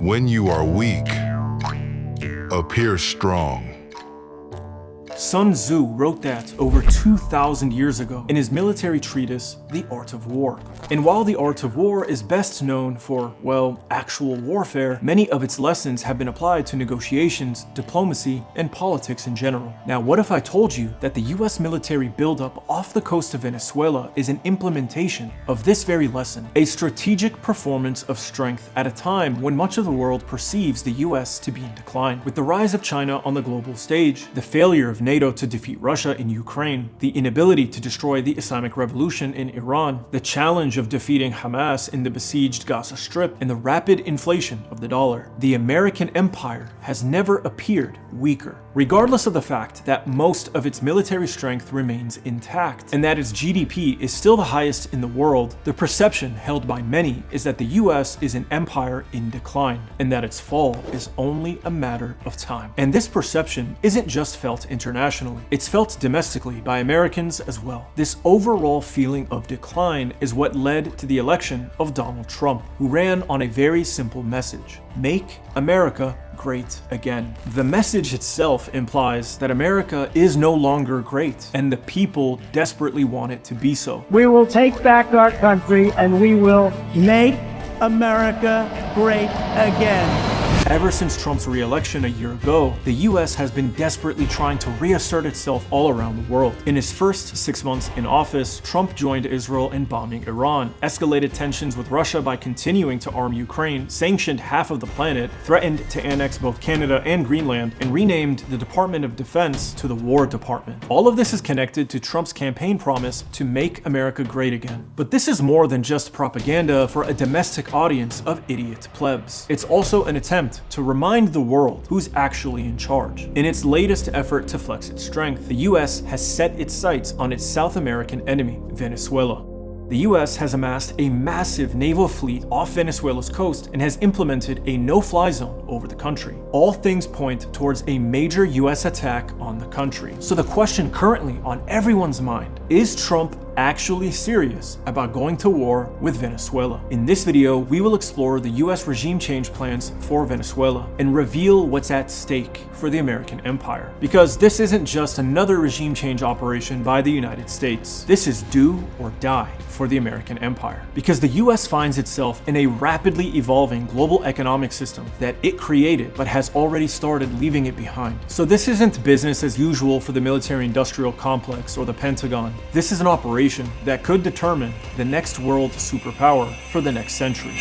When you are weak, appear strong. Sun Tzu wrote that over 2,000 years ago in his military treatise, The Art of War. And while The Art of War is best known for, well, actual warfare, many of its lessons have been applied to negotiations, diplomacy, and politics in general. Now, what if I told you that the US military buildup off the coast of Venezuela is an implementation of this very lesson, a strategic performance of strength at a time when much of the world perceives the US to be in decline? With the rise of China on the global stage, the failure of NATO to defeat Russia in Ukraine, the inability to destroy the Islamic Revolution in Iran, the challenge of defeating Hamas in the besieged Gaza Strip, and the rapid inflation of the dollar, the American empire has never appeared weaker. Regardless of the fact that most of its military strength remains intact and that its GDP is still the highest in the world, the perception held by many is that the US is an empire in decline and that its fall is only a matter of time. And this perception isn't just felt internationally, it's felt domestically by Americans as well. This overall feeling of decline is what led to the election of Donald Trump, who ran on a very simple message: make America great again. The message itself implies that America is no longer great, and the people desperately want it to be so. We will take back our country and we will make America great again. Ever since Trump's re-election a year ago, the US has been desperately trying to reassert itself all around the world. In his first 6 months in office, Trump joined Israel in bombing Iran, escalated tensions with Russia by continuing to arm Ukraine, sanctioned half of the planet, threatened to annex both Canada and Greenland, and renamed the Department of Defense to the War Department. All of this is connected to Trump's campaign promise to make America great again. But this is more than just propaganda for a domestic audience of idiot plebs. It's also an attempt to remind the world who's actually in charge. In its latest effort to flex its strength, the US has set its sights on its South American enemy, Venezuela. The US has amassed a massive naval fleet off Venezuela's coast and has implemented a no-fly zone over the country. All things point towards a major US attack on the country. So the question currently on everyone's mind, is Trump actually serious about going to war with Venezuela? In this video, we will explore the US regime change plans for Venezuela and reveal what's at stake for the American empire. Because this isn't just another regime change operation by the United States. This is do or die for the American empire. Because the US finds itself in a rapidly evolving global economic system that it created but has already started leaving it behind. So this isn't business as usual for the military-industrial complex or the Pentagon. This is an operation that could determine the next world superpower for the next century.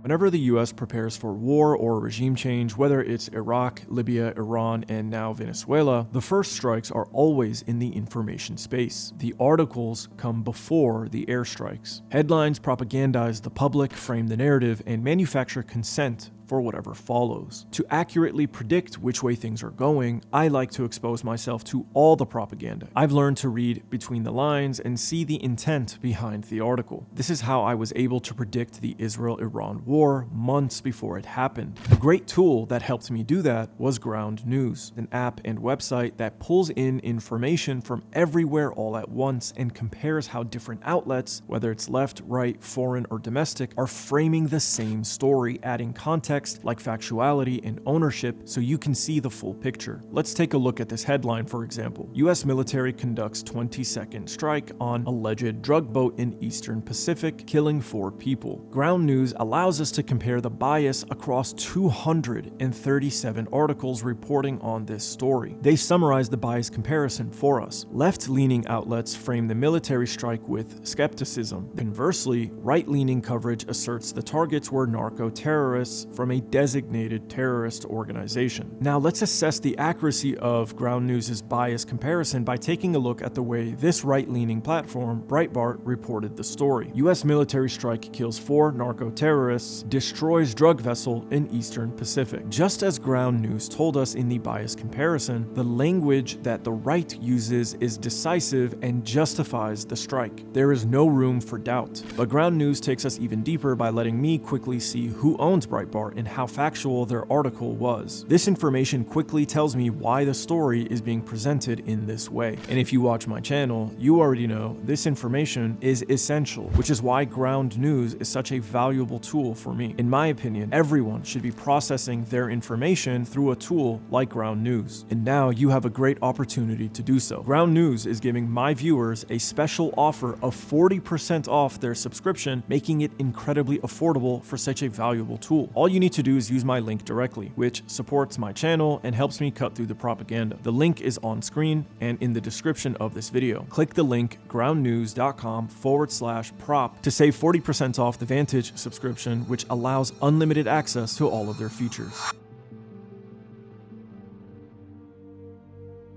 Whenever the US prepares for war or regime change, whether it's Iraq, Libya, Iran, and now Venezuela, the first strikes are always in the information space. The articles come before the airstrikes. Headlines propagandize the public, frame the narrative, and manufacture consent for whatever follows. To accurately predict which way things are going, I like to expose myself to all the propaganda. I've learned to read between the lines and see the intent behind the article. This is how I was able to predict the Israel-Iran war months before it happened. A great tool that helped me do that was Ground News, an app and website that pulls in information from everywhere all at once and compares how different outlets, whether it's left, right, foreign, or domestic, are framing the same story, adding context like factuality and ownership so you can see the full picture. Let's take a look at this headline, for example. US military conducts 22nd strike on alleged drug boat in Eastern Pacific, killing 4 people. Ground News allows us to compare the bias across 237 articles reporting on this story. They summarize the bias comparison for us. Left-leaning outlets frame the military strike with skepticism. Conversely, right-leaning coverage asserts the targets were narco-terrorists from a designated terrorist organization. Now let's assess the accuracy of Ground News' bias comparison by taking a look at the way this right-leaning platform, Breitbart, reported the story. US military strike kills 4 narco-terrorists, destroys drug vessel in Eastern Pacific. Just as Ground News told us in the bias comparison, the language that the right uses is decisive and justifies the strike. There is no room for doubt. But Ground News takes us even deeper by letting me quickly see who owns Breitbart and how factual their article was. This information quickly tells me why the story is being presented in this way. And if you watch my channel, you already know this information is essential, which is why ground news is such a valuable tool for me. In my opinion, everyone should be processing their information through a tool like ground news. And now you have a great opportunity to do so. Ground news is giving my viewers a special offer of 40% off their subscription, making it incredibly affordable for such a valuable tool. All you need to do is use my link directly, which supports my channel and helps me cut through the propaganda. The link is on screen and in the description of this video. Click the link groundnews.com/prop to save 40% off the Vantage subscription, which allows unlimited access to all of their features.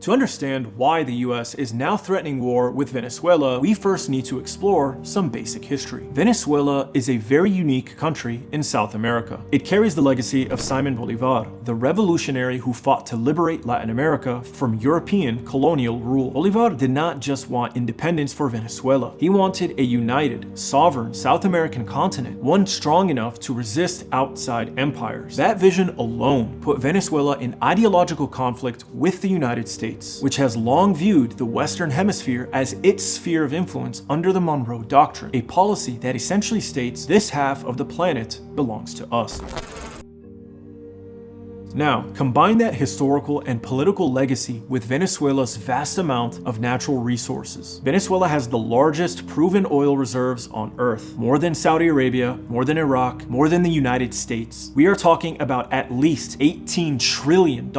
To understand why the US is now threatening war with Venezuela, we first need to explore some basic history. Venezuela is a very unique country in South America. It carries the legacy of Simon Bolivar, the revolutionary who fought to liberate Latin America from European colonial rule. Bolivar did not just want independence for Venezuela. He wanted a united, sovereign South American continent, one strong enough to resist outside empires. That vision alone put Venezuela in ideological conflict with the United States, which has long viewed the Western Hemisphere as its sphere of influence under the Monroe Doctrine, a policy that essentially states this half of the planet belongs to us. Now, combine that historical and political legacy with Venezuela's vast amount of natural resources. Venezuela has the largest proven oil reserves on Earth, more than Saudi Arabia, more than Iraq, more than the United States. We are talking about at least $18 trillion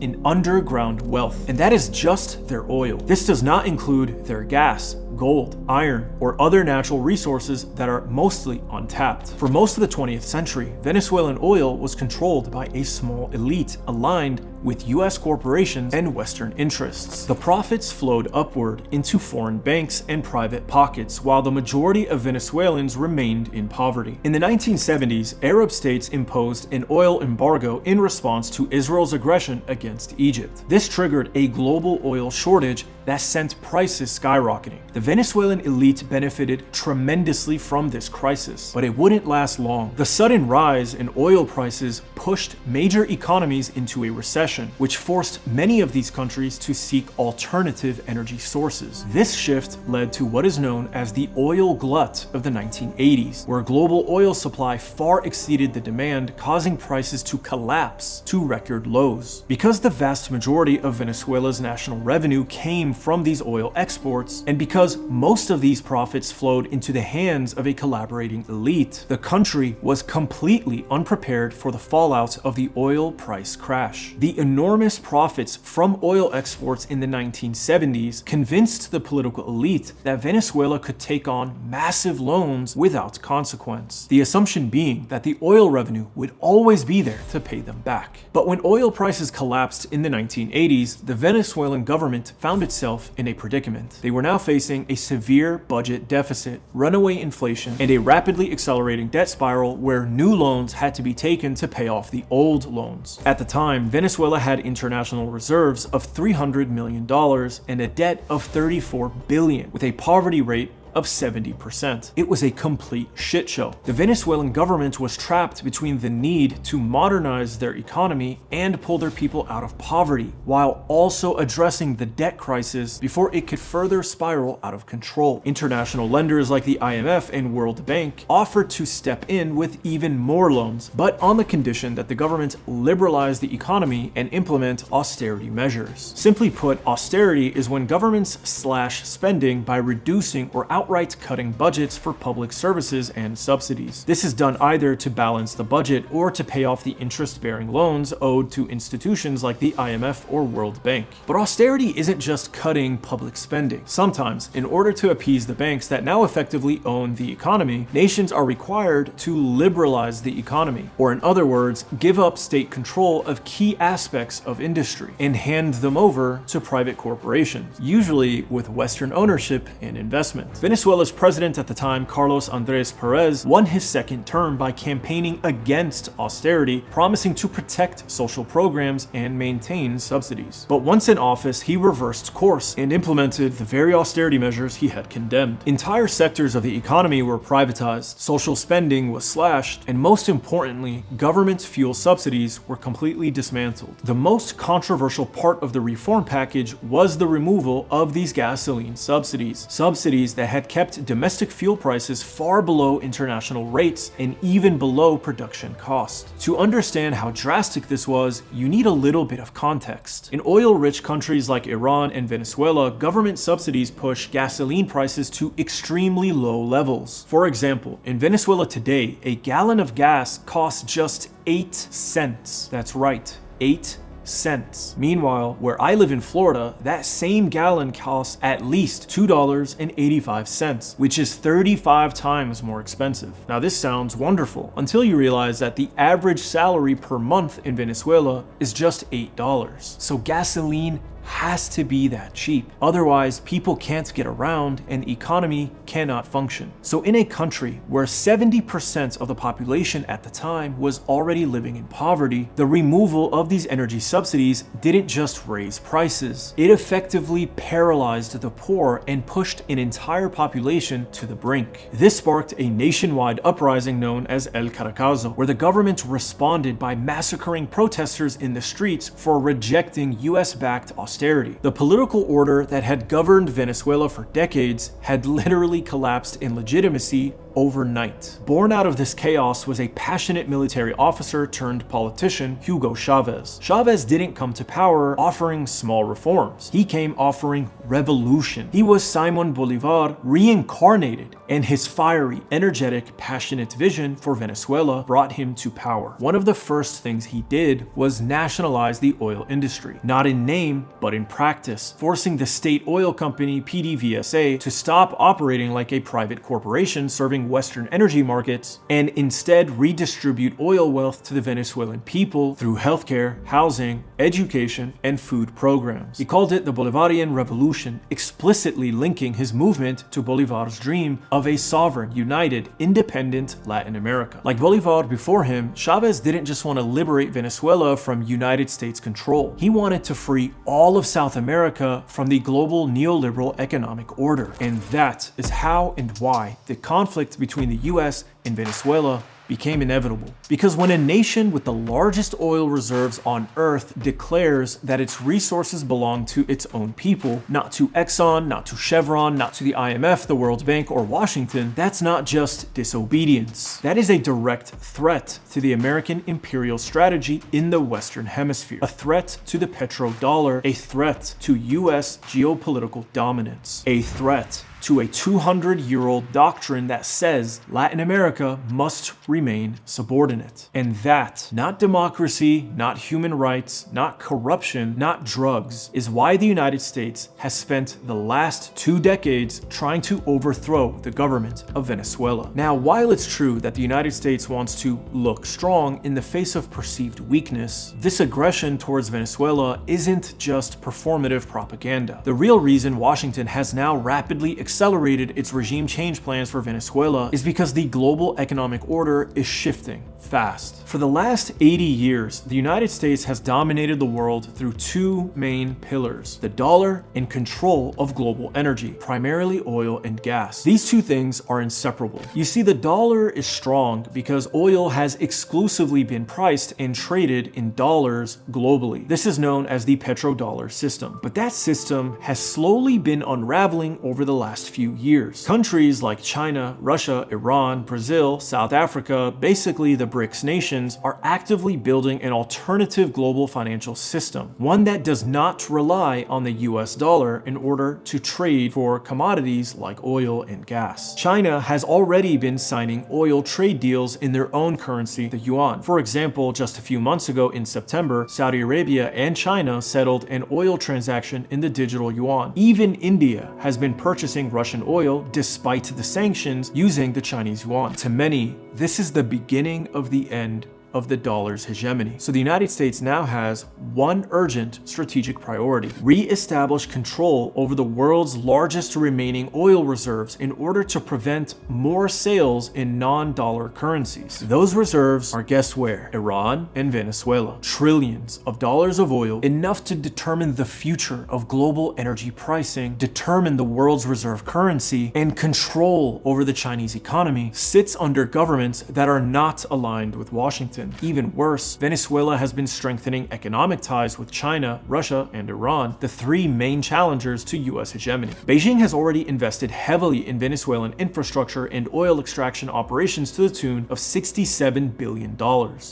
in underground wealth, and that is just their oil. This does not include their gas, gold, iron, or other natural resources that are mostly untapped. For most of the 20th century, Venezuelan oil was controlled by a small elite aligned with US corporations and Western interests. The profits flowed upward into foreign banks and private pockets, while the majority of Venezuelans remained in poverty. In the 1970s, Arab states imposed an oil embargo in response to Israel's aggression against Egypt. This triggered a global oil shortage that sent prices skyrocketing. The Venezuelan elite benefited tremendously from this crisis, but it wouldn't last long. The sudden rise in oil prices pushed major economies into a recession, which forced many of these countries to seek alternative energy sources. This shift led to what is known as the oil glut of the 1980s, where global oil supply far exceeded the demand, causing prices to collapse to record lows. Because the vast majority of Venezuela's national revenue came from these oil exports, and because most of these profits flowed into the hands of a collaborating elite, the country was completely unprepared for the fallout of the oil price crash. The enormous profits from oil exports in the 1970s convinced the political elite that Venezuela could take on massive loans without consequence, the assumption being that the oil revenue would always be there to pay them back. But when oil prices collapsed in the 1980s, the Venezuelan government found itself in a predicament. They were now facing a severe budget deficit, runaway inflation, and a rapidly accelerating debt spiral where new loans had to be taken to pay off the old loans. At the time, Venezuela had international reserves of $300 million and a debt of $34 billion, with a poverty rate of 70%. It was a complete shit show. The Venezuelan government was trapped between the need to modernize their economy and pull their people out of poverty, while also addressing the debt crisis before it could further spiral out of control. International lenders like the IMF and World Bank offered to step in with even more loans, but on the condition that the government liberalize the economy and implement austerity measures. Simply put, austerity is when governments slash spending by reducing or outright cutting budgets for public services and subsidies. This is done either to balance the budget or to pay off the interest-bearing loans owed to institutions like the IMF or World Bank. But austerity isn't just cutting public spending. Sometimes, in order to appease the banks that now effectively own the economy, nations are required to liberalize the economy, or in other words, give up state control of key aspects of industry and hand them over to private corporations, usually with Western ownership and investment. Venezuela's president at the time, Carlos Andrés Pérez, won his second term by campaigning against austerity, promising to protect social programs and maintain subsidies. But once in office, he reversed course and implemented the very austerity measures he had condemned. Entire sectors of the economy were privatized, social spending was slashed, and most importantly, government fuel subsidies were completely dismantled. The most controversial part of the reform package was the removal of these gasoline subsidies that had kept domestic fuel prices far below international rates and even below production cost. To understand how drastic this was, you need a little bit of context. In oil-rich countries like Iran and Venezuela, government subsidies push gasoline prices to extremely low levels. For example, in Venezuela today, a gallon of gas costs just 8 cents. That's right, 8 cents. Meanwhile, where I live in Florida, that same gallon costs at least $2.85, which is 35 times more expensive. Now this sounds wonderful until you realize that the average salary per month in Venezuela is just $8. So gasoline has to be that cheap. Otherwise, people can't get around and the economy cannot function. So in a country where 70% of the population at the time was already living in poverty, the removal of these energy subsidies didn't just raise prices. It effectively paralyzed the poor and pushed an entire population to the brink. This sparked a nationwide uprising known as El Caracazo, where the government responded by massacring protesters in the streets for rejecting US-backed austerity. The political order that had governed Venezuela for decades had literally collapsed in legitimacy overnight. Born out of this chaos was a passionate military officer turned politician, Hugo Chavez. Chavez didn't come to power offering small reforms. He came offering revolution. He was Simon Bolivar reincarnated, and his fiery, energetic, passionate vision for Venezuela brought him to power. One of the first things he did was nationalize the oil industry, not in name, but in practice, forcing the state oil company PDVSA to stop operating like a private corporation serving Western energy markets and instead redistribute oil wealth to the Venezuelan people through healthcare, housing, education, and food programs. He called it the Bolivarian Revolution, explicitly linking his movement to Bolivar's dream of a sovereign, united, independent Latin America. Like Bolivar before him, Chavez didn't just want to liberate Venezuela from United States control. He wanted to free all of South America from the global neoliberal economic order. And that is how and why the conflict between the US and Venezuela became inevitable. Because when a nation with the largest oil reserves on Earth declares that its resources belong to its own people, not to Exxon, not to Chevron, not to the IMF, the World Bank, or Washington, that's not just disobedience. That is a direct threat to the American imperial strategy in the Western Hemisphere, a threat to the petrodollar, a threat to US geopolitical dominance, a threat to a 200-year-old doctrine that says Latin America must remain subordinate. And that, not democracy, not human rights, not corruption, not drugs, is why the United States has spent the last 2 decades trying to overthrow the government of Venezuela. Now, while it's true that the United States wants to look strong in the face of perceived weakness, this aggression towards Venezuela isn't just performative propaganda. The real reason Washington has now rapidly accelerated its regime change plans for Venezuela is because the global economic order is shifting fast. For the last 80 years, the United States has dominated the world through 2 main pillars: the dollar and control of global energy, primarily oil and gas. These 2 things are inseparable. You see, the dollar is strong because oil has exclusively been priced and traded in dollars globally. This is known as the petrodollar system. But that system has slowly been unraveling over the last few years. Countries like China, Russia, Iran, Brazil, South Africa, basically the BRICS nations, are actively building an alternative global financial system, one that does not rely on the US dollar in order to trade for commodities like oil and gas. China has already been signing oil trade deals in their own currency, the yuan. For example, just a few months ago in September, Saudi Arabia and China settled an oil transaction in the digital yuan. Even India has been purchasing Russian oil despite the sanctions using the Chinese yuan. To many, this is the beginning of the end of the dollar's hegemony. So the United States now has one urgent strategic priority: re-establish control over the world's largest remaining oil reserves in order to prevent more sales in non-dollar currencies. Those reserves are, guess where? Iran and Venezuela. Trillions of dollars of oil, enough to determine the future of global energy pricing, determine the world's reserve currency, and control over the Chinese economy, sits under governments that are not aligned with Washington. Even worse, Venezuela has been strengthening economic ties with China, Russia, and Iran, the three main challengers to US hegemony. Beijing has already invested heavily in Venezuelan infrastructure and oil extraction operations to the tune of $67 billion.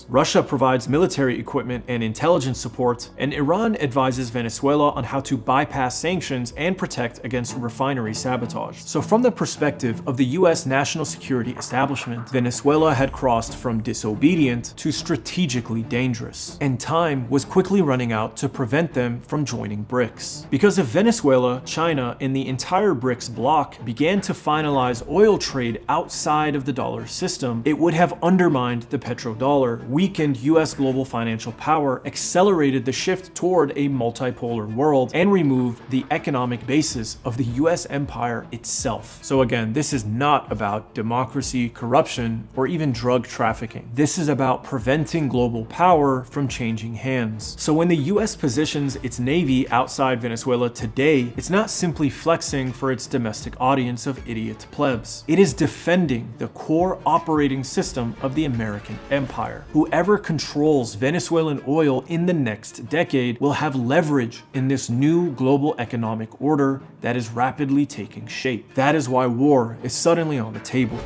Russia provides military equipment and intelligence support, and Iran advises Venezuela on how to bypass sanctions and protect against refinery sabotage. So from the perspective of the US national security establishment, Venezuela had crossed from disobedient to strategically dangerous, and time was quickly running out to prevent them from joining BRICS. Because if Venezuela, China, and the entire BRICS bloc began to finalize oil trade outside of the dollar system, it would have undermined the petrodollar, weakened US global financial power, accelerated the shift toward a multipolar world, and removed the economic basis of the US empire itself. So again, this is not about democracy, corruption, or even drug trafficking. This is about preventing global power from changing hands. So when the US positions its navy outside Venezuela today, it's not simply flexing for its domestic audience of idiot plebs. It is defending the core operating system of the American empire. Whoever controls Venezuelan oil in the next decade will have leverage in this new global economic order that is rapidly taking shape. That is why war is suddenly on the table.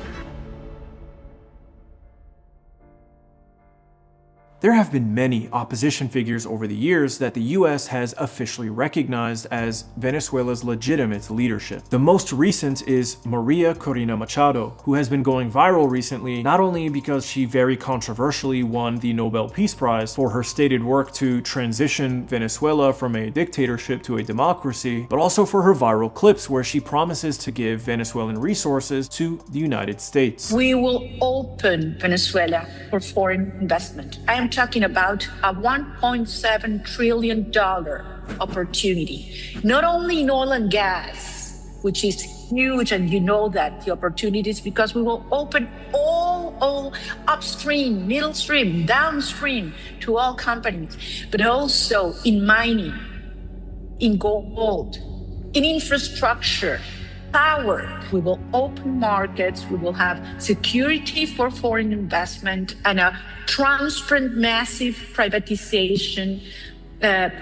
There have been many opposition figures over the years that the US has officially recognized as Venezuela's legitimate leadership. The most recent is Maria Corina Machado, who has been going viral recently, not only because she very controversially won the Nobel Peace Prize for her stated work to transition Venezuela from a dictatorship to a democracy, but also for her viral clips where she promises to give Venezuelan resources to the United States. We will open Venezuela for foreign investment. I am talking about a $1.7 trillion opportunity, not only in oil and gas, which is huge, and you know that the opportunities, because we will open all upstream, middle stream, downstream to all companies, but also in mining, in gold, in infrastructure, power. We will open markets, we will have security for foreign investment, and a transparent, massive privatization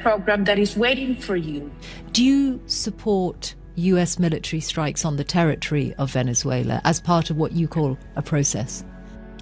program that is waiting for you. Do you support US military strikes on the territory of Venezuela as part of what you call a process?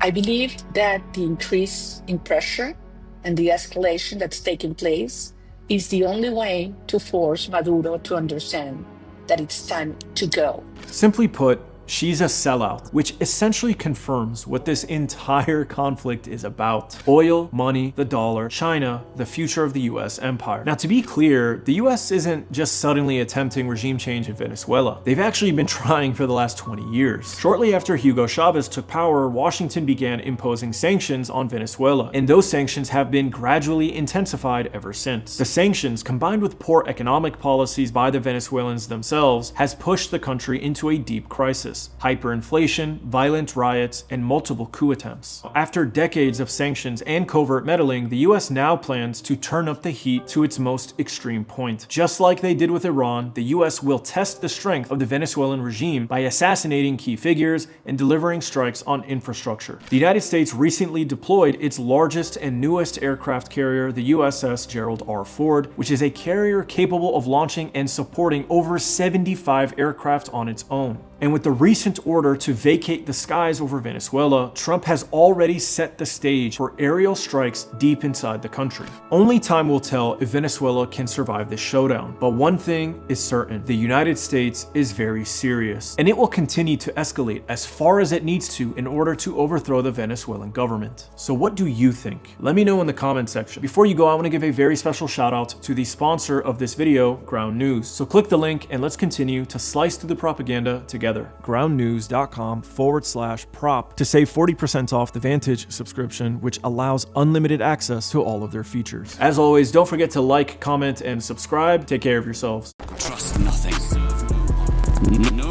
I believe that the increase in pressure and the escalation that's taking place is the only way to force Maduro to understand that it's time to go. Simply put, she's a sellout, which essentially confirms what this entire conflict is about. Oil, money, the dollar, China, the future of the US empire. Now, to be clear, the US isn't just suddenly attempting regime change in Venezuela. They've actually been trying for the last 20 years. Shortly after Hugo Chavez took power, Washington began imposing sanctions on Venezuela, and those sanctions have been gradually intensified ever since. The sanctions, combined with poor economic policies by the Venezuelans themselves, has pushed the country into a deep crisis. Hyperinflation, violent riots, and multiple coup attempts. After decades of sanctions and covert meddling, the US now plans to turn up the heat to its most extreme point. Just like they did with Iran, the US will test the strength of the Venezuelan regime by assassinating key figures and delivering strikes on infrastructure. The United States recently deployed its largest and newest aircraft carrier, the USS Gerald R. Ford, which is a carrier capable of launching and supporting over 75 aircraft on its own. And with the recent order to vacate the skies over Venezuela, Trump has already set the stage for aerial strikes deep inside the country. Only time will tell if Venezuela can survive this showdown. But one thing is certain: the United States is very serious, and it will continue to escalate as far as it needs to in order to overthrow the Venezuelan government. So what do you think? Let me know in the comment section. Before you go, I want to give a very special shout out to the sponsor of this video, Ground News. So click the link and let's continue to slice through the propaganda together. together. groundnews.com/prop to save 40% off the Vantage subscription, which allows unlimited access to all of their features. As always, don't forget to like, comment, and subscribe. Take care of yourselves. Trust nothing. No